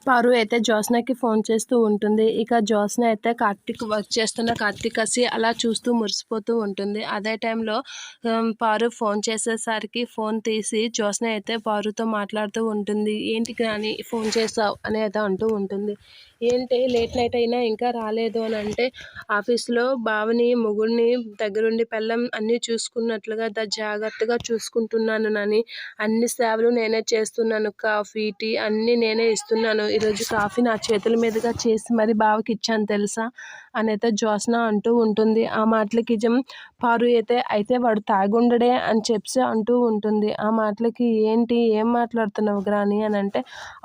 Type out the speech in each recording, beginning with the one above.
పారు అయితే జ్యోత్స్నకి ఫోన్ చేస్తూ ఉంటుంది. ఇక జ్యోత్స్న అయితే వర్క్ చేస్తున్న కార్తీకసి అలా చూస్తూ మురిసిపోతూ ఉంటుంది. అదే టైంలో పారు ఫోన్ చేసేసరికి ఫోన్ తీసి జ్యోత్స్న అయితే పారుతో మాట్లాడుతూ ఉంటుంది. ఏంటి కానీ ఫోన్ చేసావు అని అయితే అంటూ ఉంటుంది. ఏంటి లేట్ నైట్ అయినా ఇంకా రాలేదు అని అంటే, ఆఫీస్లో బావని మొగుడిని దగ్గరుండి పెళ్ళం అన్నీ చూసుకున్నట్లుగా జాగ్రత్తగా చూసుకుంటున్నాను నాని. అన్ని సేవలు నేనే చేస్తున్నాను. కాఫీ, టీ అన్నీ నేనే ఇస్తున్నాను. ఈరోజు కాఫీ నా చేతుల మీదుగా చేసి మరి బావకి ఇచ్చాను తెలుసా అనైతే జ్యోత్స్న అంటూ ఉంటుంది. ఆ మాటలకి పారు అయితే వాడు తాగుండడే అని చెప్పి అంటూ ఉంటుంది. ఆ మాటలకి ఏంటి ఏం మాట్లాడుతున్నావు గ్రాని అని అంటే,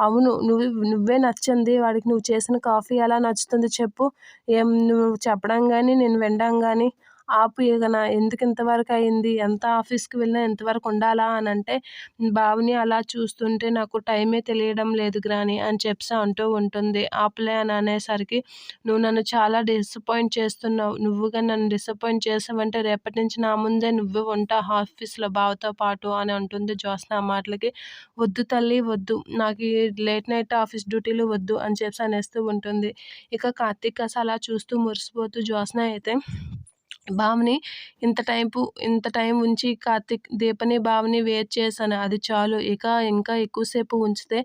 అవును నువ్వే నచ్చింది వాడికి, నువ్వు చేసిన కాఫీ ఎలా నచ్చుతుంది చెప్పు, నువ్వు చెప్పడం కానీ నేను వినడం కానీ ఆపు. ఇక ఎందుకు ఇంతవరకు అయింది, ఎంత ఆఫీస్కి వెళ్ళినా ఇంతవరకు ఉండాలా అని అంటే, బావని అలా చూస్తుంటే నాకు టైమే తెలియడం లేదు గ్రాని అని చెప్పి అంటూ ఉంటుంది. ఆపలే అని అనేసరికి, నువ్వు నన్ను చాలా డిసప్పాయింట్ చేస్తున్నావు. నువ్వుగా నన్ను డిసప్పాయింట్ చేసావంటే రేపటి నుంచి నా ముందే నువ్వు ఉంటావు ఆఫీస్లో బావతో పాటు అని అంటుంది జ్యోత్స్న. ఆ మాటలకి, వద్దు తల్లి వద్దు, నాకు ఈ లేట్ నైట్ ఆఫీస్ డ్యూటీలు వద్దు అని చెప్పి అనేస్తూ ఉంటుంది. ఇక కార్తీక్ అలా చూస్తూ మురిసిపోతూ జ్యోత్స్న అయితే బావని ఇంత టైం ఉంచి దీపని బావని వెయిట్ చేశాను, అది చాలు. ఇంకా ఎక్కువసేపు ఉంచితే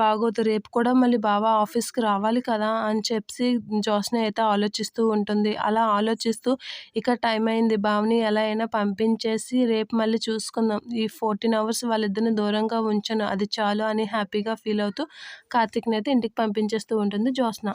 బాగోదు. రేపు కూడా మళ్ళీ బావ ఆఫీస్కి రావాలి కదా అని చెప్పి జ్యోత్స్న అయితే ఆలోచిస్తూ ఉంటుంది. అలా ఆలోచిస్తూ ఇక టైం అయింది, బావని ఎలా అయినా పంపించేసి రేపు మళ్ళీ చూసుకుందాం, ఈ 14 అవర్స్ వాళ్ళిద్దరిని దూరంగా ఉంచాను, అది చాలు అని హ్యాపీగా ఫీల్ అవుతూ కార్తీక్ని అయితే ఇంటికి పంపించేస్తూ ఉంటుంది జ్యోత్స్న.